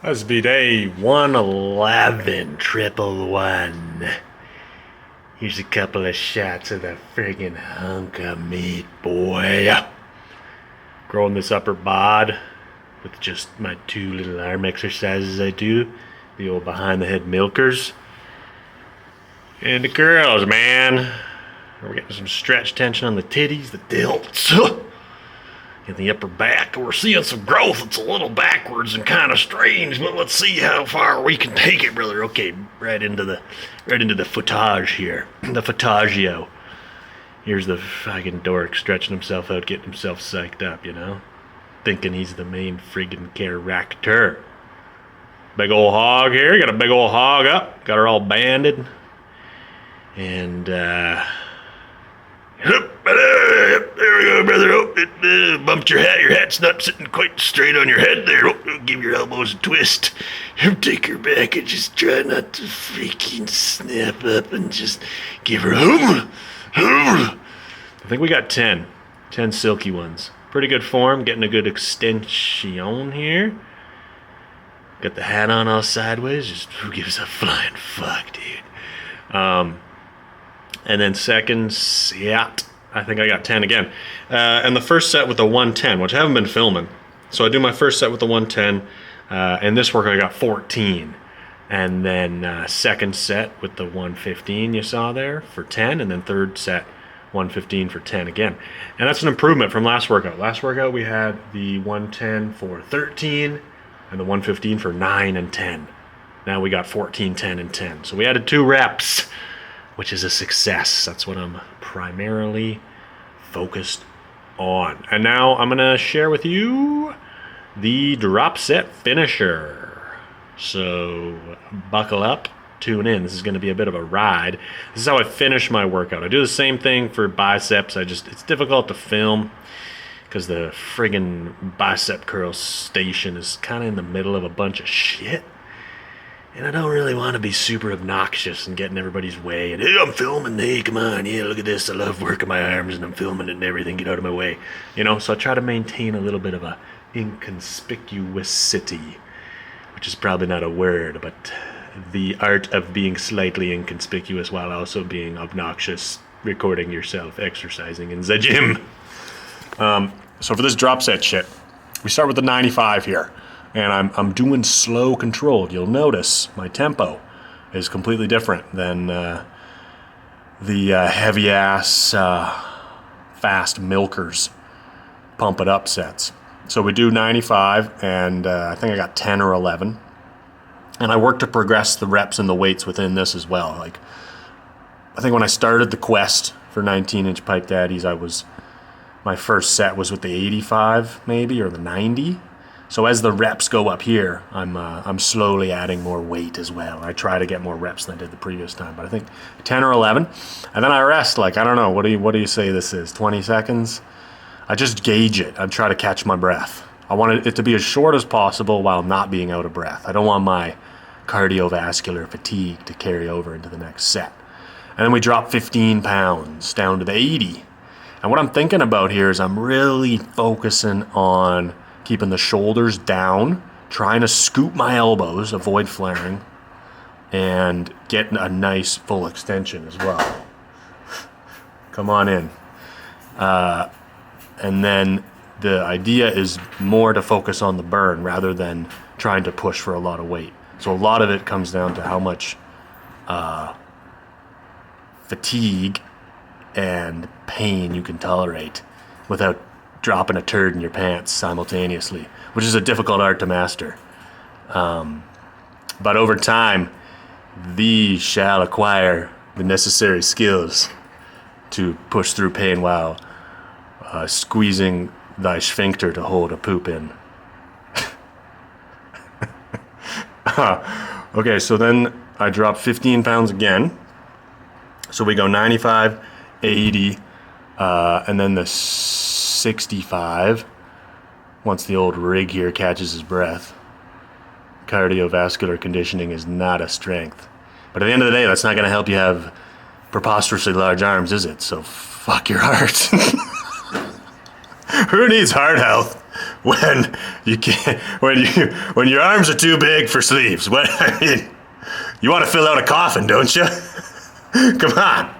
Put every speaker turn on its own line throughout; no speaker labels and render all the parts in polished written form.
Must be day 111, 111. Here's a couple of shots of the friggin' hunk of meat, boy. Growing this upper bod with just my 2 little arm exercises I do. The old behind the head milkers. And the curls, man. We're getting some stretch tension on the titties, the delts. In the upper back, we're seeing some growth. It's a little backwards and kind of strange, but let's see how far we can take it, brother. Okay, right into the footage here, the footagio. Here's the fucking dork stretching himself out, getting himself psyched up, you know, thinking he's the main friggin' character. Big old hog here. Got a big old hog up. Got her all banded, and there we go, brother. Oh, it bumped your hat. Your hat's not sitting quite straight on your head there. Oh, give your elbows a twist. Take her back and just try not to freaking snap up and just give her home. I think we got 10 silky ones. Pretty good form. Getting a good extension here. Got the hat on all sideways. Just who gives a flying fuck, dude. And then second set, I think I got 10 again. And the first set with the 110, which I haven't been filming. So I do my first set with the 110, and this work I got 14. And then second set with the 115 you saw there for 10, and then third set 115 for 10 again. And that's an improvement from last workout. Last workout we had the 110 for 13, and the 115 for 9 and 10. Now we got 14, 10, and 10. So we added 2 reps, which is a success. That's what I'm primarily focused on. And now I'm gonna share with you the drop set finisher. So buckle up, tune in. This is gonna be a bit of a ride. This is how I finish my workout. I do the same thing for biceps. It's difficult to film because the friggin' bicep curl station is kind of in the middle of a bunch of shit. And I don't really want to be super obnoxious and get in everybody's way. And, hey, I'm filming. Hey, come on. Yeah, look at this. I love working my arms and I'm filming it and everything. Get out of my way. You know, so I try to maintain a little bit of a inconspicuousity, which is probably not a word, but the art of being slightly inconspicuous while also being obnoxious, recording yourself, exercising in the gym. So for this drop set shit, we start with the 95 here. And I'm doing slow controlled. You'll notice my tempo is completely different than the heavy ass fast milkers pump it up sets. So we do 95, and I think I got 10 or 11. And I work to progress the reps and the weights within this as well. Like, I think when I started the quest for 19-inch pipe daddies, my first set was with the 85 maybe, or the 90. So as the reps go up here, I'm slowly adding more weight as well. I try to get more reps than I did the previous time, but I think 10 or 11, and then I rest. Like, I don't know, what do you say this is? 20 seconds? I just gauge it. I try to catch my breath. I want it to be as short as possible while not being out of breath. I don't want my cardiovascular fatigue to carry over into the next set. And then we drop 15 pounds down to the 80. And what I'm thinking about here is I'm really focusing on keeping the shoulders down, trying to scoop my elbows, avoid flaring, and get a nice full extension as well. Come on in. And then the idea is more to focus on the burn rather than trying to push for a lot of weight. So a lot of it comes down to how much fatigue and pain you can tolerate without dropping a turd in your pants simultaneously, which is a difficult art to master. But over time, thee shall acquire the necessary skills to push through pain while squeezing thy sphincter to hold a poop in. Okay, so then I drop 15 pounds again. So we go 95, 80, and then the 65, once the old rig here catches his breath. Cardiovascular conditioning is not a strength. But at the end of the day, that's not going to help you have preposterously large arms, is it? So fuck your heart. Who needs heart health when you can't, when your arms are too big for sleeves. What I mean, you want to fill out a coffin, don't you? Come on.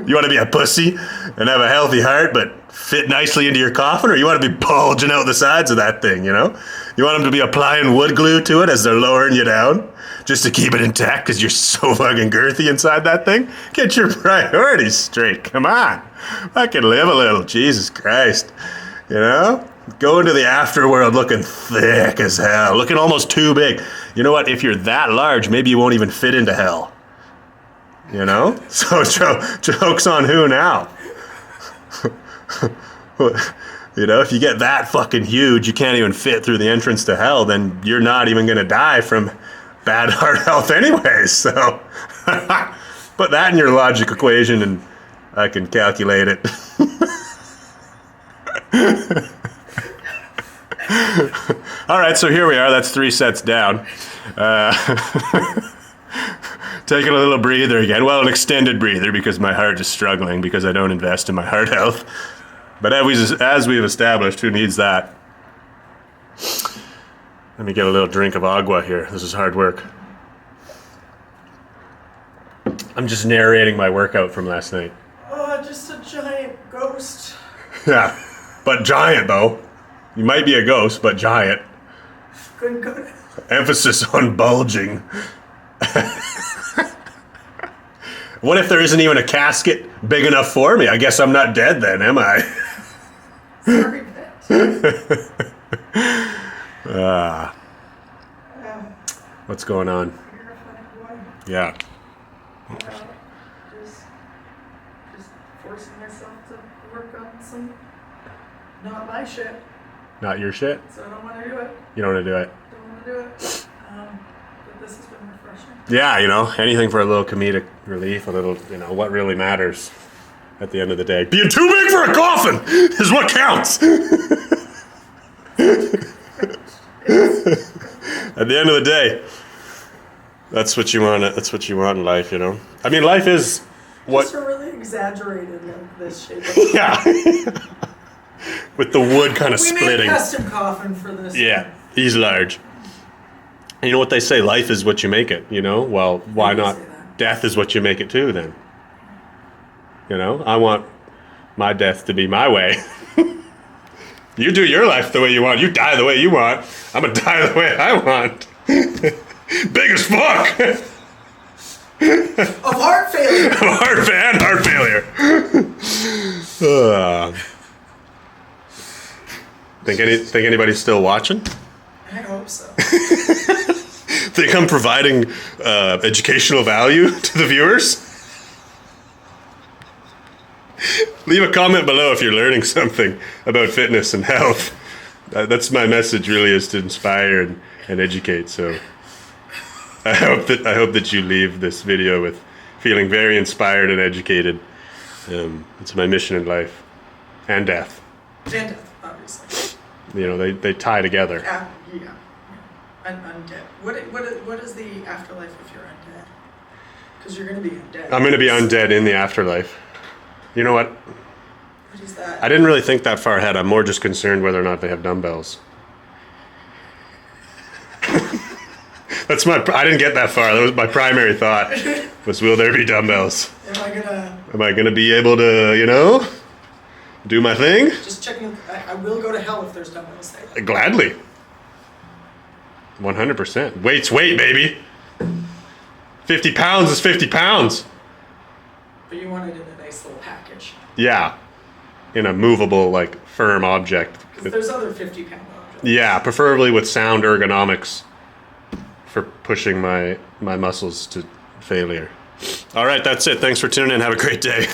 You want to be a pussy and have a healthy heart, but fit nicely into your coffin, or you want to be bulging out the sides of that thing, you know? You want them to be applying wood glue to it as they're lowering you down, just to keep it intact because you're so fucking girthy inside that thing? Get your priorities straight. Come on. I can live a little. Jesus Christ. You know? Go into the afterworld looking thick as hell, looking almost too big. You know what? If you're that large, maybe you won't even fit into hell. You know? So joke's on who now? You know, if you get that fucking huge, you can't even fit through the entrance to hell, then you're not even going to die from bad heart health anyways. So put that in your logic equation and I can calculate it. All right, so here we are. That's 3 sets down. Taking a little breather again. Well, an extended breather because my heart is struggling because I don't invest in my heart health. But as we've established, who needs that? Let me get a little drink of agua here. This is hard work. I'm just narrating my workout from last night.
Oh, just a giant ghost.
Yeah, but giant though. You might be a ghost, but giant.
Good.
Emphasis on bulging. What if there isn't even a casket big enough for me? I guess I'm not dead then, am I?
Sorry,
What's going on?
you're a funny boy.
Yeah.
Just forcing myself to work on some not my shit,
Not your shit?
so I don't want to do it.
You don't want to do it?
Don't want to do it. But this has been refreshing.
Yeah, you know, anything for a little comedic relief, a little, you know, what really matters at the end of the day. Being too big for a coffin is what counts. At the end of the day, that's what you want. That's what you want in life, you know. I mean, life is what.
Just a really exaggerated like this shape.
Yeah. With the wood kind of
We
splitting.
made a custom coffin for this.
Yeah, he's large. And you know what they say? Life is what you make it. You know. Well, why
They
not?
say that.
Death is what you make it too. Then. You know, I want my death to be my way. You do your life the way you want. You die the way you want. I'm gonna die the way I want. Big as fuck.
Of heart failure.
Heart failure. Think anybody's still watching?
I hope so.
Think I'm providing educational value to the viewers? Leave a comment below if you're learning something about fitness and health. That's my message, really, is to inspire and educate. So I hope that you leave this video with feeling very inspired and educated. It's my mission in life and death.
And death, obviously.
You know, they tie together.
Yeah. Undead. What is the afterlife if you're undead? Because you're going to be undead.
I'm going to be undead in the afterlife. You know what?
What is that?
I didn't really think that far ahead. I'm more just concerned whether or not they have dumbbells. That's I didn't get that far. That was my primary thought. Was, will there be dumbbells? Am I gonna be able to, you know, do my thing?
Just checking. I will go to hell if there's dumbbells there.
Gladly. 100%. Weight's weight, baby. 50 pounds is 50 pounds.
But you want it in a nice little package.
Yeah. In a movable, like, firm object.
Because there's other 50-pound objects.
Yeah, preferably with sound ergonomics for pushing my muscles to failure. All right, that's it. Thanks for tuning in. Have a great day.